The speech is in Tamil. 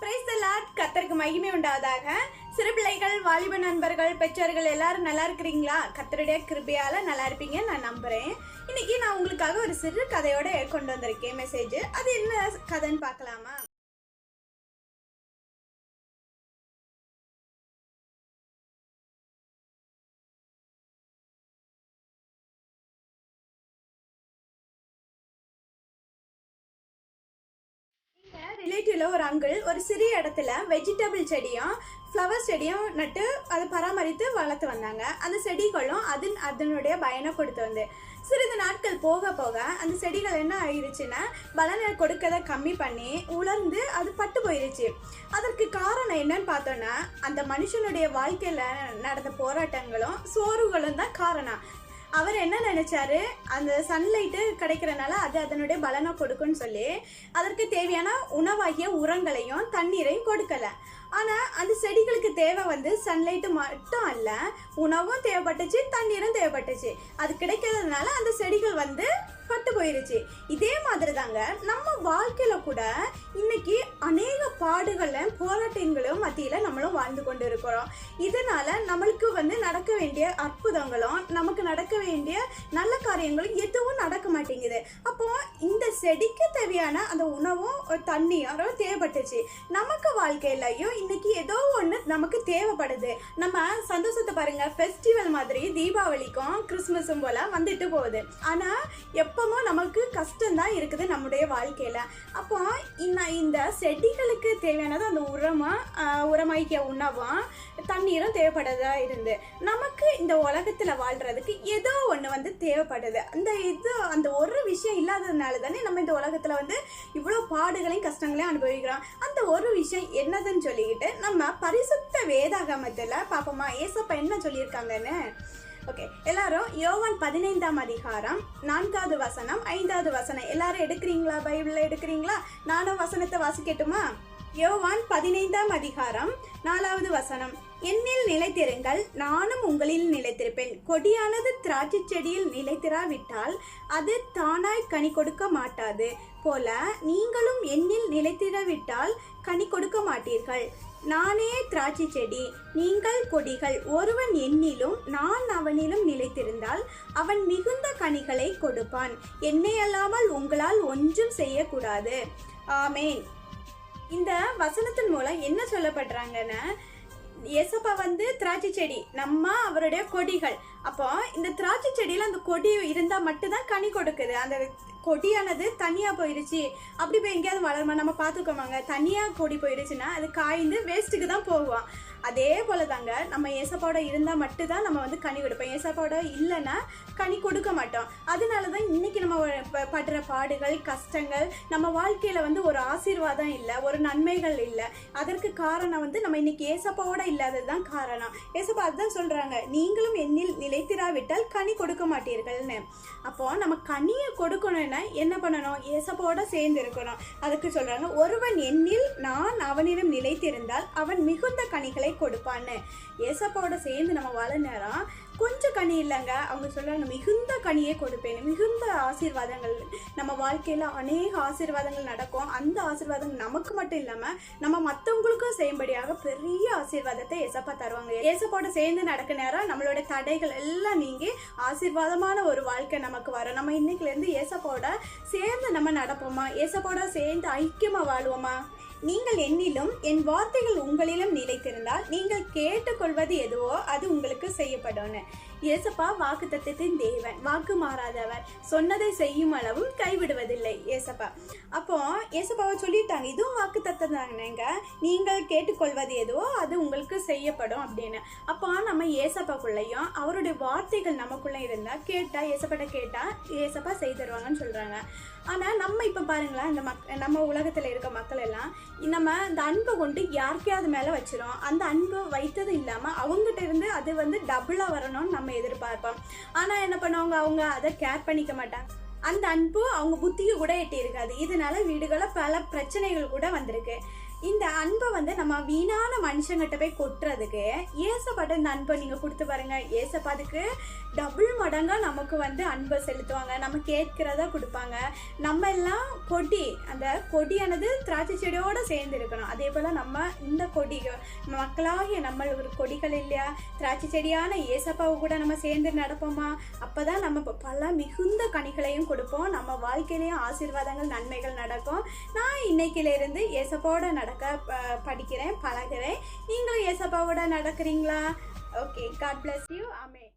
Praise the Lord. கர்த்தருக்கு மகிமை உண்டாவதாக. சிறு பிள்ளைகள், வாலிப நண்பர்கள், பெற்றோர்கள் எல்லாரும் நல்லா இருக்கிறீங்களா? கர்த்தருடைய கிருபையால நல்லா இருப்பீங்க நான் நம்புறேன். இன்னைக்கு நான் உங்களுக்காக ஒரு சிறு கதையோட கொண்டு வந்திருக்கேன் மெசேஜ். அது என்ன கதைன்னு பார்க்கலாமா? ரிலேட்டிவ்ல ஒரு அங்கிள் ஒரு சிறிய இடத்துல வெஜிடபிள் செடியும் ஃப்ளவர் செடியும் நட்டு அதை பராமரித்து வளர்த்து வந்தாங்க. அந்த செடிகளும் அதனுடைய பயனை கொடுத்து வந்து சிறிது நாட்கள் போக போக அந்த செடிகள் என்ன ஆயிடுச்சுன்னா பலனை கொடுக்கதை கம்மி பண்ணி உலர்ந்து அது பட்டு போயிருச்சு. அதற்கு காரணம் என்னன்னு பார்த்தோன்னா அந்த மனுஷனுடைய வாழ்க்கையில நடந்த போராட்டங்களும் சோர்வுகளும் தான் காரணம். அவர் என்ன நினைச்சாரு, அந்த சன்லைட்டு கிடைக்கிறனால அது அதனுடைய பலனை கொடுக்குன்னு சொல்லி அதற்கு தேவையான உணவாகிய உரங்களையும் தண்ணீரையும் கொடுக்கல. ஆனா அந்த செடிகளுக்கு தேவை வந்து சன்லைட்டு மட்டும் அல்ல, உணவும் தேவைப்பட்டுச்சு, தண்ணீரும் தேவைப்பட்டுச்சு. அது கிடைக்கிறதுனால அந்த செடிகள் வந்து பட்டு போயிருச்சு. இதே மாதிரி தாங்க நம்ம வாழ்க்கையில கூட இன்னைக்கு அநேக பாடுகளும் போராட்டங்களும் மத்தியில நம்மளும் வாழ்ந்து கொண்டு இருக்கிறோம். இதனால நம்மளுக்கு வந்து நடக்க வேண்டிய அற்புதங்களும் நமக்கு நடக்க வேண்டிய நல்ல காரியங்களும் எதுவும் நடக்க மாட்டேங்குது. அப்போ இந்த செடிக்கு தேவையான அந்த உணவும் தண்ணியும் தேவைப்பட்டுச்சு. நமக்கு வாழ்க்கையிலையும் இன்னைக்கு ஏதோ ஒண்ணு நமக்கு தேவைப்படுது. நம்ம சந்தோஷத்தை பாருங்க, ஃபெஸ்டிவல் மாதிரி தீபாவளிக்கும் கிறிஸ்துமஸும் போல வந்துட்டு போகுது. ஆனா எப்பவும் நமக்கு கஷ்டம்தான் இருக்குது நம்முடைய வாழ்க்கையில. அப்போ இந்த செடிகளுக்கு தேவையானது அந்த உரமாய்க்கிய உணவும் தண்ணீரும் தேவைப்படுறதா இருந்து நமக்கு இந்த உலகத்துல வாழ்றதுக்கு ஏதோ ஒண்ணு வந்து தேவைப்படுது. அந்த ஒரு விஷயம் இல்லாததுனால தானே நம்ம இந்த உலகத்துல வந்து இவ்வளவு பாடுகளையும் கஷ்டங்களையும் அனுபவிக்கிறோம். அந்த ஒரு விஷயம் என்னதுன்னு சொல்லிக்கிட்டு நம்ம பரிசுத்த வேதாகமத்துல பாப்போமா, ஏசப்பா என்ன சொல்லியிருக்காங்கன்னு. ஓகே, எல்லாரும் யோவான் 15ஆம் அதிகாரம் 4வது வசனம் 5வது வசனம் எல்லாரும் எடுக்கிறீங்களா? பைபிள்ல எடுக்கிறீங்களா? நானும் வசனத்தை வாசிக்கட்டுமா? யோவான் 15ஆம் அதிகாரம் 4வது வசனம், என்னில் நிலைத்திருங்கள், நானும் உங்களில் நிலைத்திருப்பேன். கொடியானது திராட்சை செடியில் நிலைத்திராவிட்டால் அது தானாய் கனி கொடுக்க மாட்டாது போல நீங்களும் என்னில் நிலைத்திராவிட்டால் கனி கொடுக்க மாட்டீர்கள். நானே திராட்சை செடி, நீங்கள் கொடிகள். ஒருவன் என்னிலும் நான் அவனிலும் நிலைத்திருந்தால் அவன் மிகுந்த கனிகளை கொடுப்பான். என்னை அல்லாமல் உங்களால் ஒன்றும் செய்யக்கூடாது. ஆமேன். இந்த வசனத்தின் மூலம் என்ன சொல்லப்படுறாங்கன்னா, ஏசப்பா வந்து திராட்சை செடி, நம்ம அவருடைய கொடிகள். அப்போ இந்த திராட்சை செடியில அந்த கொடி இருந்தா மட்டும்தான் கனி கொடுக்குது. அந்த கொடியானது தனியா போயிடுச்சு, அப்படி போய் எங்கேயாவது வளருமா? நம்ம பார்த்துக்கோமாங்க, தனியா கொடி போயிடுச்சுன்னா அது காய்ந்து வேஸ்ட்டுக்கு தான் போகும். அதே போல தாங்க நம்ம ஏசப்பாவோட இருந்தால் மட்டும்தான் நம்ம வந்து கனி கொடுப்போம். ஏசப்பாவோட இல்லைன்னா கனி கொடுக்க மாட்டோம். அதனாலதான் இன்னைக்கு நம்ம படுற பாடுகள் கஷ்டங்கள் நம்ம வாழ்க்கையில வந்து ஒரு ஆசீர்வாதம் இல்லை, ஒரு நன்மைகள் இல்லை. அதற்கு காரணம் வந்து நம்ம இன்னைக்கு ஏசப்பாவோட இல்லாததுதான் காரணம். ஏசப்பா அதுதான் சொல்றாங்க, நீங்களும் என்னில் நிலைத்திராவிட்டால் கனி கொடுக்க மாட்டீர்கள்னு. அப்போ நம்ம கனியை கொடுக்கணும்னா என்ன பண்ணணும்? ஏசப்பாவோட சேர்ந்து இருக்கணும். அதுக்கு சொல்றாங்க, ஒருவன் என்னில் நான் அவனிடம் நிலைத்திருந்தால் அவன் மிகுந்த கனிகளை கொடுப்பான்னு. ஏசப்பாவோட சேர்ந்து நம்ம வாழ நேரம் கொஞ்சம் கனி இல்லைங்க, அவங்க சொல்றாங்க மிகுந்த கனியை கொடுப்பேன். மிகுந்த ஆசீர்வாதங்கள் நம்ம வாழ்க்கையில அநேக ஆசீர்வாதங்கள் நடக்கும். அந்த ஆசீர்வாதங்கள் நமக்கு மட்டும் இல்லாம நம்ம மற்றவங்களுக்கும் செய்யும்படியாக பெரிய ஆசீர்வாதத்தை ஏசப்பா தருவாங்க. ஏசப்பாவோட சேர்ந்து நடக்க நேரம் நம்மளோட தடைகள் எல்லாம் நீங்கி ஆசீர்வாதமான ஒரு வாழ்க்கை நமக்கு வரும். நம்ம இன்னைக்குல இருந்து ஏசப்பாவோட சேர்ந்து நம்ம நடப்போமா? ஏசப்பாவோட சேர்ந்து ஐக்கியமா வாழுவோமா? நீங்கள் என்னிலும் என் வார்த்தைகள் உங்களிலும் நிலைத்திருந்தால் நீங்கள் கேட்டுக்கொள்வது எதுவோ அது உங்களுக்கு செய்யப்படும். ஏசப்பா வாக்குத்தத்தத்தின் தேவன், வாக்கு மாறாதவர், சொன்னதை செய்யும் அளவும் கைவிடுவதில்லை ஏசப்பா. அப்போ ஏசப்பாவை சொல்லிட்டாங்க, இதுவும் வாக்குத்தத்தம் தானேங்க, நீங்கள் கேட்டுக்கொள்வது எதுவோ அது உங்களுக்கு செய்யப்படும் அப்படின்னு. அப்போ நம்ம ஏசப்பாக்குள்ளையும் அவருடைய வார்த்தைகள் நமக்குள்ள இருந்தா கேட்டா ஏசப்பாட்ட கேட்டா ஏசப்பா செய்து தருவாங்கன்னு சொல்றாங்க. ஆனா நம்ம இப்ப பாருங்களேன், இந்த நம்ம உலகத்துல இருக்க மக்கள் எல்லாம் நம்ம இந்த அன்பை கொண்டு யாருக்கையாவது மேல வச்சிரும். அந்த அன்பு வைத்தது இல்லாம அவங்ககிட்ட இருந்து அது வந்து டபுளா வரணும்னு நம்ம எதிர்பார்ப்போம். ஆனா என்ன பண்ணுவாங்க, அவங்க அதை கேர் பண்ணிக்க மாட்டாங்க. அந்த அன்பு அவங்க புத்திக்கு கூட எட்டி இருக்காது. இதனால வீடுகளில் பல பிரச்சனைகள் கூட வந்திருக்கு. இந்த அன்பை வந்து நம்ம வீணான மனுஷங்கிட்ட போய் கொட்டுறதுக்கு ஏசப்பாட்ட இந்த அன்பை நீங்கள் கொடுத்து பாருங்க. ஏசப்பா அதுக்கு டபுள் மடங்காக நமக்கு வந்து அன்பை செலுத்துவாங்க. நம்ம கேட்கிறதா கொடுப்பாங்க. நம்ம எல்லாம் கொடி, அந்த கொடியானது திராட்சை செடியோடு சேர்ந்து இருக்கணும். அதே போல் நம்ம இந்த கொடி மக்களாகிய நம்ம ஒரு கொடிகள் இல்லையா, திராட்சை செடியான ஏசப்பாவை கூட நம்ம சேர்ந்து நடப்போமா? அப்போ தான் நம்ம பல மிகுந்த கனிகளையும் கொடுப்போம். நம்ம வாழ்க்கையிலையும் ஆசீர்வாதங்கள் நன்மைகள் நடக்கும். நான் இன்னைக்கிலேருந்து ஏசப்பாவோட நடக்க படிக்கிறேன், பழகிறேன். நீங்களும் ஏசப்பாவோட நடக்கிறீங்களா? Okay, God bless you. Amen.